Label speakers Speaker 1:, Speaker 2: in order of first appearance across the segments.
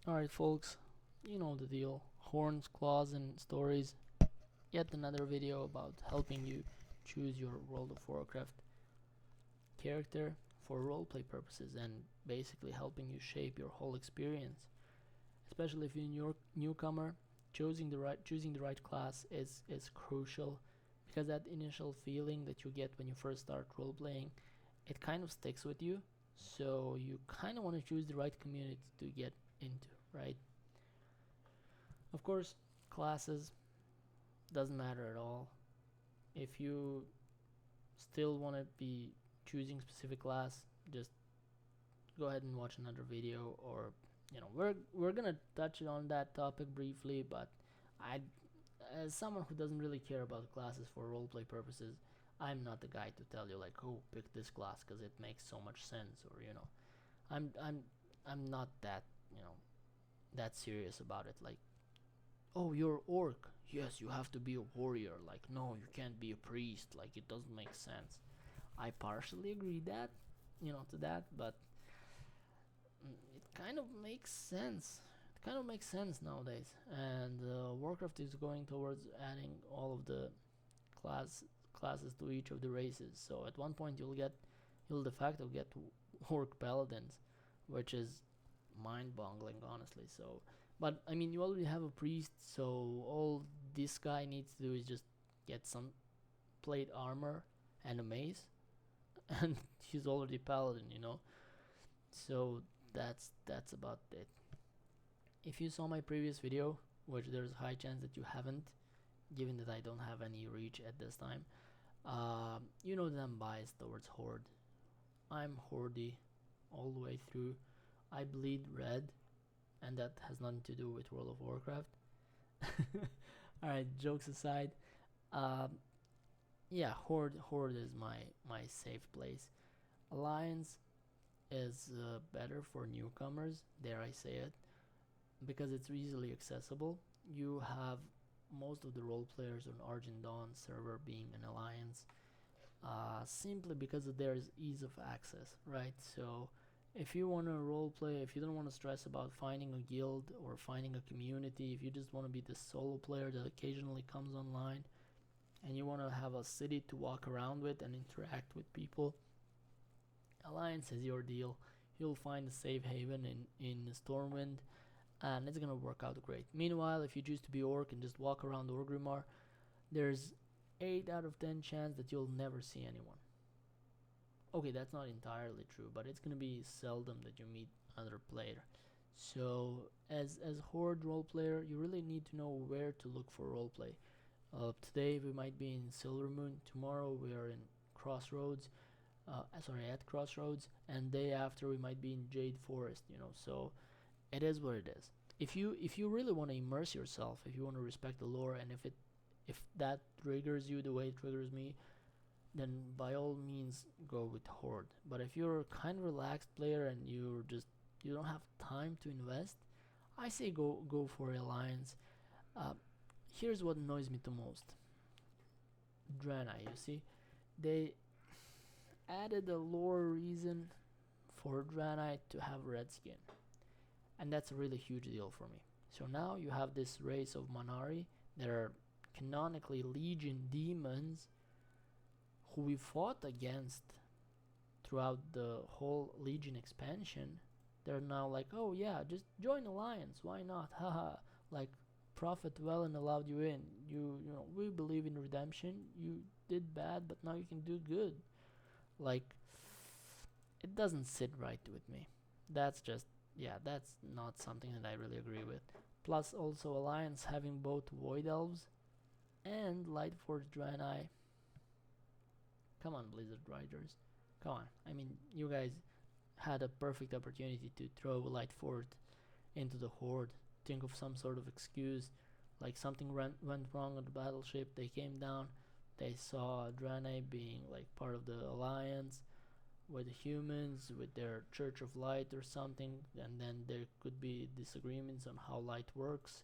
Speaker 1: Alright, folks, you know the deal. Horns, claws, and stories. Yet another video about helping you choose your World of Warcraft character for roleplay purposes and basically helping you shape your whole experience. Especially if you're a newcomer, choosing the right class is crucial because that initial feeling that you get when you first start roleplaying, it kind of sticks with you. So you kind of want to choose the right community to get into, right? Of course, classes doesn't matter at all. If you still want to be choosing specific class, just go ahead and watch another video, or we're gonna touch on that topic briefly, but I, as someone who doesn't really care about classes for roleplay purposes, I'm not the guy to tell you like, oh, pick this class because it makes so much sense, or I'm I'm I'm not that that serious about it. Like, oh, you're orc, yes, you have to be a warrior. Like, no, you can't be a priest. Like, it doesn't make sense. I partially agree to that, but it kind of makes sense. It kind of makes sense nowadays, and Warcraft is going towards adding all of the classes to each of the races. So at one point you'll de facto get orc paladins, which is mind-boggling, honestly. So, but I mean, you already have a priest, so all this guy needs to do is just get some plate armor and a mace, and he's already paladin. So that's about it. If you saw my previous video, which there's a high chance that you haven't, given that I don't have any reach at this time, you know that I'm biased towards Horde. I'm Horde all the way through. I bleed red, and that has nothing to do with World of Warcraft. Alright, jokes aside, um, yeah, Horde is my safe place. Alliance is better for newcomers, dare I say it, because it's easily accessible. You have most of the role players on Argent Dawn server being an alliance, simply because of there's ease of access, right? So if you want to role play, if you don't want to stress about finding a guild or finding a community, if you just want to be the solo player that occasionally comes online and you want to have a city to walk around with and interact with people, Alliance is your deal. You'll find a safe haven in Stormwind, and it's gonna work out great. Meanwhile, if you choose to be Orc and just walk around Orgrimmar, there's 8 out of 10 chance that you'll never see anyone. Okay, that's not entirely true, but it's gonna be seldom that you meet another player. So as Horde role player, you really need to know where to look for roleplay. Today we might be in Silvermoon. Tomorrow we are in Crossroads. At Crossroads, and day after we might be in Jade Forest. So it is what it is. If you really want to immerse yourself, if you want to respect the lore, and if that triggers you the way it triggers me, then by all means go with Horde. But if you're a kind of relaxed player and you don't have time to invest, I say go for Alliance. Uh, Here's what annoys me the most. Draenei, you see, they added a lore reason for Draenei to have red skin, and that's a really huge deal for me. So now you have this race of Man'ari that are canonically Legion demons who we fought against throughout the whole Legion expansion. They're now like, oh yeah, just join Alliance, why not? Haha. Like, Prophet Velen allowed you in. We believe in redemption. You did bad, but now you can do good. Like, it doesn't sit right with me. That's just, yeah, that's not something that I really agree with. Plus, also Alliance having both Void Elves and Lightforged Draenei. Come on, Blizzard writers. Come on. I mean, you guys had a perfect opportunity to throw Lightforged into the Horde. Think of some sort of excuse, like something went wrong on the battleship. They came down. They saw Draenei being like part of the Alliance with the humans, with their Church of Light or something, and then there could be disagreements on how light works,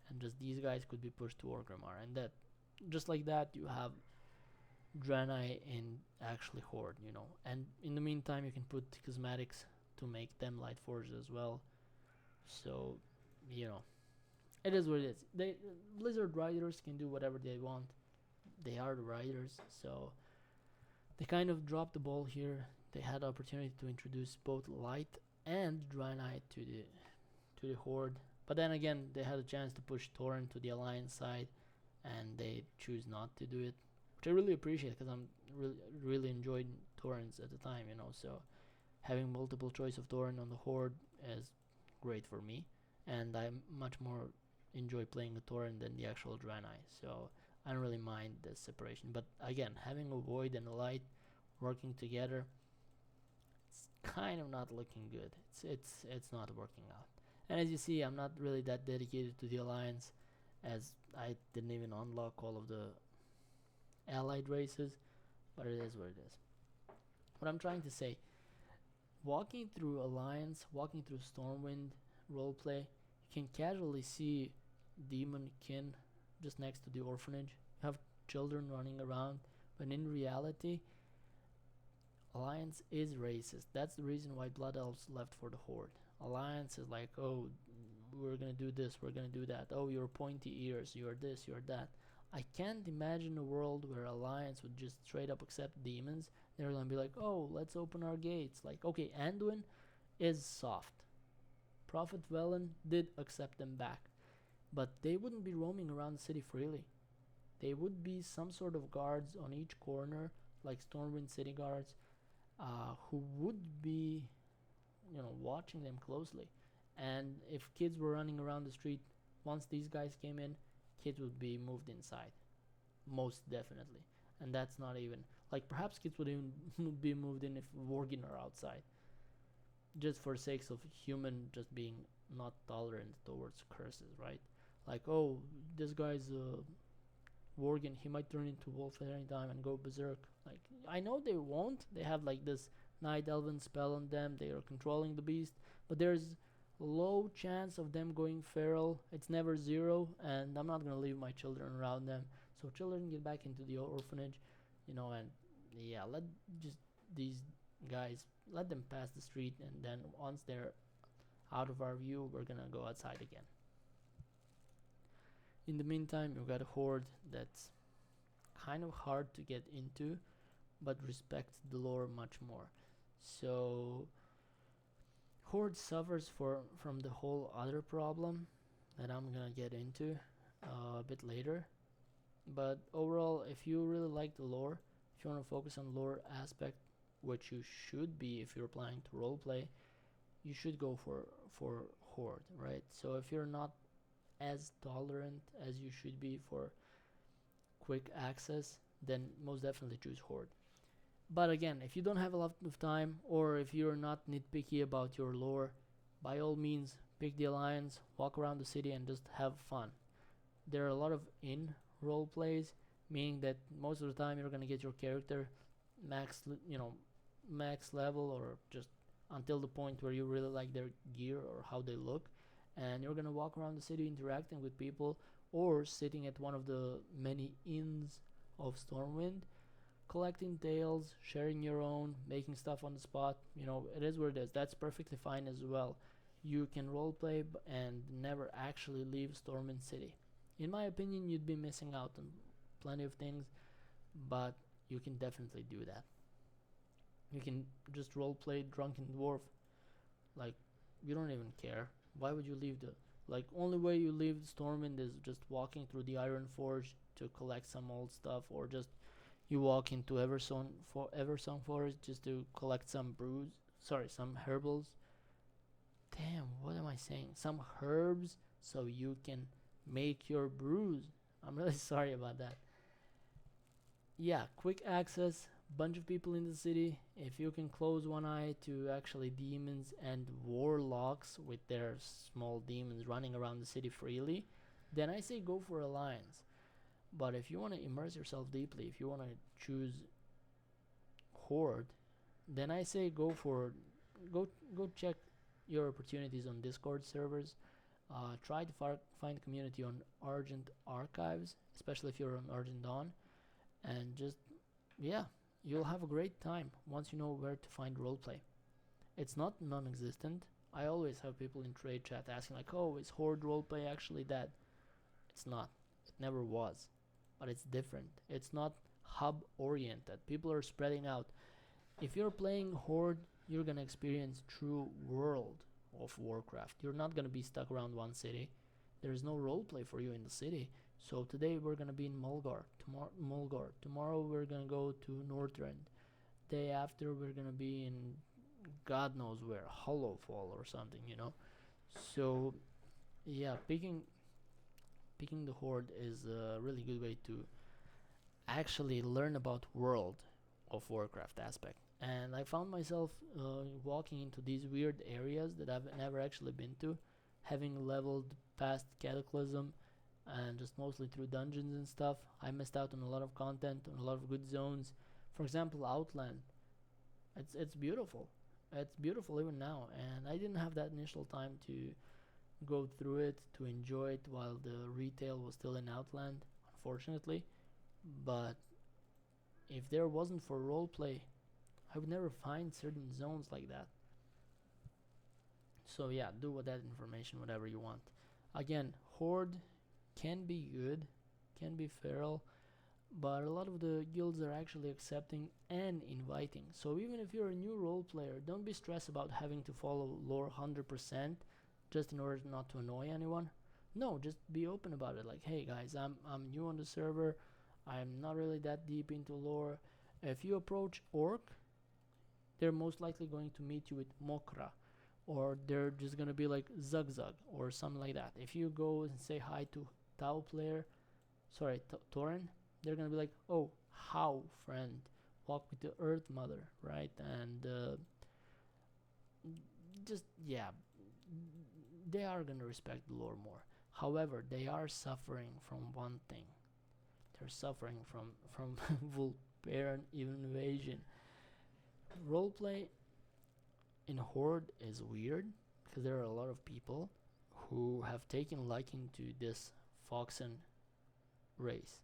Speaker 1: and just these guys could be pushed to Orgrimmar, and that, just like that, you have Draenei in actually Horde. And in the meantime, you can put cosmetics to make them light forged as well. So, you know, it is what it is. They Blizzard writers can do whatever they want. They are the writers, so they kind of dropped the ball here. They had the opportunity to introduce both Light and Draenei to the Horde, but then again, they had a chance to push Tauren to the Alliance side, and they choose not to do it, which I really appreciate because I'm really enjoyed Taurens at the time, you know. So having multiple choice of Tauren on the Horde is great for me, and I much more enjoy playing a Tauren than the actual Draenei. So I don't really mind the separation. But again, having a Void and a Light working together, it's kind of not looking good. It's not working out. And as you see, I'm not really that dedicated to the Alliance, as I didn't even unlock all of the allied races. But it is what it is. What I'm trying to say, walking through Alliance, walking through Stormwind roleplay, you can casually see demon kin just next to the orphanage. You have children running around, but in reality, Alliance is racist. That's the reason why Blood Elves left for the Horde. Alliance is like, oh, we're gonna do this, we're gonna do that. Oh, you're pointy ears, you're this, you're that. I can't imagine a world where Alliance would just straight up accept demons. They're gonna be like, oh, let's open our gates. Like, okay, Anduin is soft. Prophet Velen did accept them back, but they wouldn't be roaming around the city freely. They would be some sort of guards on each corner, like Stormwind city guards, who would be, watching them closely. And if kids were running around the street, once these guys came in, kids would be moved inside, most definitely. And that's not even like, perhaps kids would even be moved in if Worgen are outside, just for sakes of human just being not tolerant towards curses, right? Like, oh, this guy's Worgen, he might turn into wolf at any time and go berserk. Like, I know they won't. They have like this night elven spell on them. They are controlling the beast, but there's low chance of them going feral. It's never zero, and I'm not gonna leave my children around them. So children, get back into the orphanage, and yeah, let just these guys, let them pass the street, and then once they're out of our view, we're gonna go outside again. In the meantime, you've got a Horde that's kind of hard to get into, but respects the lore much more. So Horde suffers from the whole other problem that I'm gonna get into a bit later. But overall, if you really like the lore, if you want to focus on lore aspect, which you should be if you're planning to roleplay, you should go for Horde, right? So if you're not as tolerant as you should be for quick access, then most definitely choose Horde. But again, if you don't have a lot of time, or if you're not nitpicky about your lore, by all means, pick the Alliance, walk around the city, and just have fun. There are a lot of role plays, meaning that most of the time you're gonna get your character max level, or just until the point where you really like their gear or how they look, and you're gonna walk around the city interacting with people, or sitting at one of the many inns of Stormwind, collecting tales, sharing your own, making stuff on the spot. It is what it is. That's perfectly fine as well. You can roleplay and never actually leave Stormwind City. In my opinion, you'd be missing out on plenty of things, but you can definitely do that. You can just roleplay Drunken Dwarf. Like, you don't even care. Why would you leave only way you leave Stormwind is just walking through the Iron Forge to collect some old stuff, or just you walk into Eversong Forest just to collect some some herbals. Damn, what am I saying? Some herbs so you can make your brews. I'm really sorry about that. Yeah, quick access, bunch of people in the city. If you can close one eye to actually demons and warlocks with their small demons running around the city freely, then I say go for Alliance. But if you want to immerse yourself deeply, if you want to choose Horde, then I say go check your opportunities on Discord servers. Try to find community on Argent Archives, especially if you're on Argent Dawn, and just you'll have a great time once you know where to find roleplay. It's not non-existent. I always have people in trade chat asking like, oh, is Horde roleplay actually dead? It's not. It never was. But it's different. It's not hub oriented. People are spreading out. If you're playing Horde, you're gonna experience true World of Warcraft. You're not gonna be stuck around one city. There's no roleplay for you in the city. So today we're gonna be in Mulgar. Tomorrow we're gonna go to Northrend. Day after we're gonna be in God knows where, Hollowfall or something. So yeah, picking the Horde is a really good way to actually learn about World of Warcraft aspect. And I found myself walking into these weird areas that I've never actually been to, having leveled past Cataclysm and just mostly through dungeons and stuff. I missed out on a lot of content, on a lot of good zones. For example, Outland. It's beautiful. It's beautiful even now, and I didn't have that initial time to go through it, to enjoy it while the retail was still in Outland, unfortunately. But if there wasn't for roleplay, I would never find certain zones like that. So yeah, do with that information whatever you want. Again, Horde can be good, can be feral, but a lot of the guilds are actually accepting and inviting. So even if you're a new role player, don't be stressed about having to follow lore 100% just in order not to annoy anyone. No, just be open about it. Like, hey guys, I'm new on the server. I'm not really that deep into lore. If you approach Orc, they're most likely going to meet you with Mokra, or they're just gonna be like Zug Zug or something like that. If you go and say hi to Tau player, Torin, they're gonna be like, oh, how friend, walk with the Earth Mother, right? And just yeah, they are gonna respect the lore more. However, they are suffering from one thing. They're suffering from Vulparian invasion. Roleplay in Horde is weird because there are a lot of people who have taken liking to this Foxen race.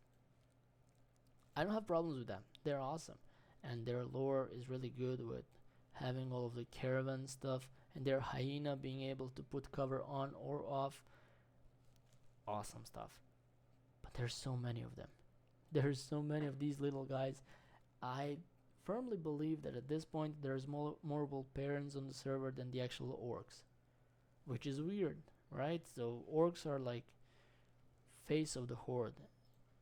Speaker 1: I don't have problems with them. They're awesome, and their lore is really good with having all of the caravan stuff and their hyena being able to put cover on or off. Awesome stuff. But there's so many of them. There's so many of these little guys. I firmly believe that at this point there's more Vulparians on the server than the actual orcs, which is weird, right? So orcs are like face of the Horde,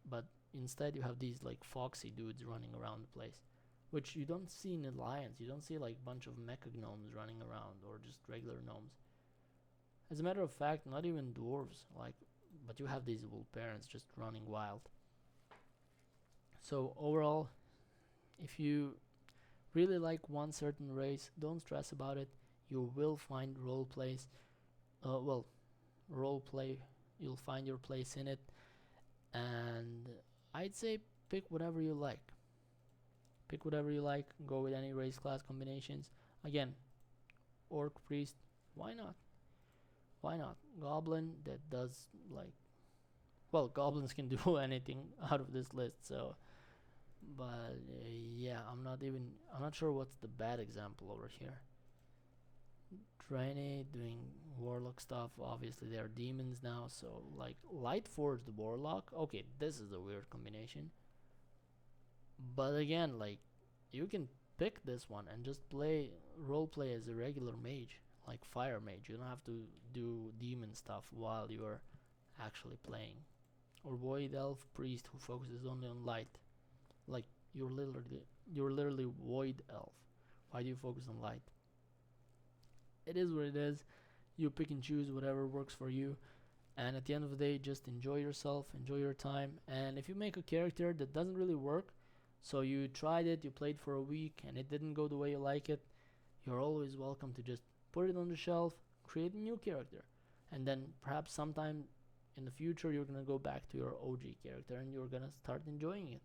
Speaker 1: but instead you have these like foxy dudes running around the place, which you don't see in Alliance. You don't see like a bunch of mecha gnomes running around or just regular gnomes. As a matter of fact, not even dwarves, but you have these Vulparians just running wild. So overall, if you really like one certain race, don't stress about it. You will find role plays. Role play. You'll find your place in it, and I'd say pick whatever you like. Pick whatever you like. Go with any race class combinations. Again, orc priest. Why not? Why not? Goblin that does goblins can do anything out of this list. So. But yeah, I'm not sure what's the bad example over here. Draenei doing warlock stuff. Obviously, they're demons now. So like Lightforged warlock. Okay, this is a weird combination. But again, like you can pick this one and just role play as a regular mage, like fire mage. You don't have to do demon stuff while you're actually playing. Or void elf priest who focuses only on light. Like you're literally void elf. Why do you focus on light? It is what it is. You pick and choose whatever works for you, and at the end of the day, just enjoy yourself, enjoy your time. And if you make a character that doesn't really work, so you tried it, you played for a week, and it didn't go the way you like it, you're always welcome to just put it on the shelf, create a new character, and then perhaps sometime in the future you're gonna go back to your OG character and you're gonna start enjoying it.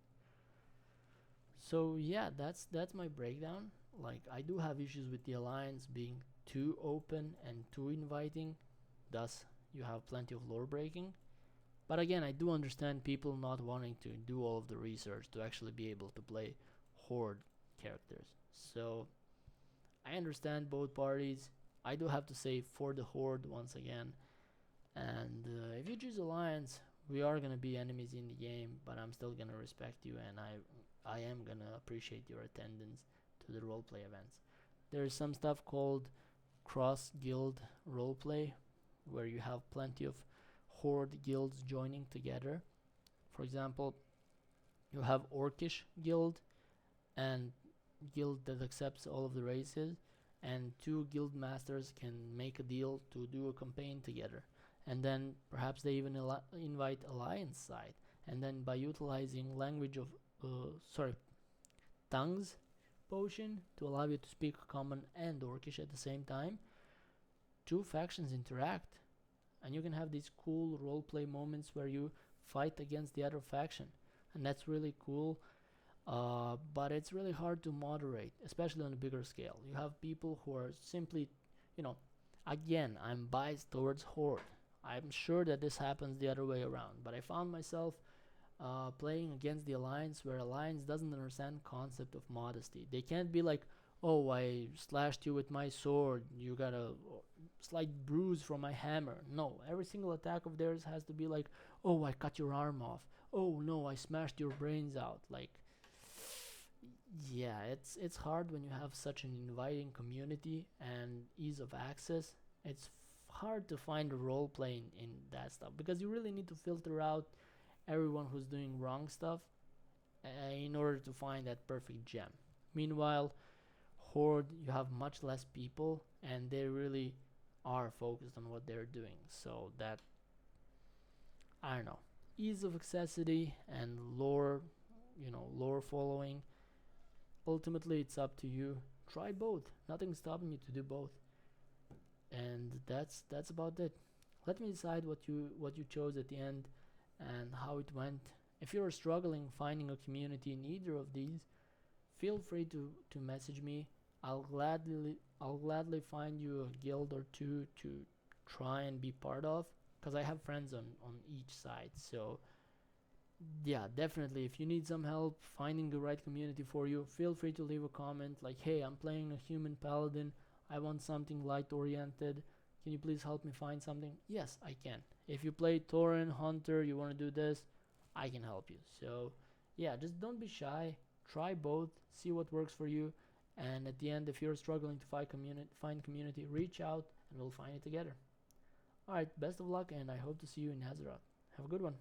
Speaker 1: So yeah, that's my breakdown. Like I do have issues with the alliance being too open and too inviting, thus you have plenty of lore breaking. But again, I do understand people not wanting to do all of the research to actually be able to play Horde characters. So I understand both parties. I do have to say for the Horde once again. And if you choose Alliance, we are gonna be enemies in the game, but I'm still gonna respect you, and I am gonna appreciate your attendance to the roleplay events. There's some stuff called cross guild roleplay, where you have plenty of Horde guilds joining together. For example, you have Orcish guild and guild that accepts all of the races, and two guild masters can make a deal to do a campaign together, and then perhaps they even invite alliance side, and then by utilizing language of tongues potion to allow you to speak common and Orcish at the same time, two factions interact, and you can have these cool roleplay moments where you fight against the other faction, and that's really cool. But it's really hard to moderate, especially on a bigger scale. You have people who are simply, you know, again, I'm biased towards Horde. I'm sure that this happens the other way around, but I found myself playing against the Alliance, where Alliance doesn't understand concept of modesty. They can't be like, oh, I slashed you with my sword, you got a slight bruise from my hammer. No, every single attack of theirs has to be like, oh, I cut your arm off. Oh no, I smashed your brains out. Like, yeah, it's hard when you have such an inviting community and ease of access. It's hard to find a role playing in that stuff, because you really need to filter out everyone who's doing wrong stuff in order to find that perfect gem. Meanwhile, Horde, you have much less people, and they really are focused on what they're doing. So that, I don't know, ease of accessibility and lore, lore following. Ultimately, it's up to you. Try both. Nothing's stopping you to do both. And that's about it. Let me decide what you chose at the end and how it went. If you're struggling finding a community in either of these, feel free to message me. I'll gladly find you a guild or two to try and be part of, because I have friends on each side. So yeah, definitely, if you need some help finding the right community for you, feel free to leave a comment like, hey, I'm playing a human paladin, I want something light oriented, can you please help me find something? Yes, I can. If you play Tauren Hunter, you want to do this, I can help you. So yeah, just don't be shy, try both, see what works for you, and at the end, if you're struggling to find community, reach out and we'll find it together. Alright, best of luck, and I hope to see you in Azeroth. Have a good one.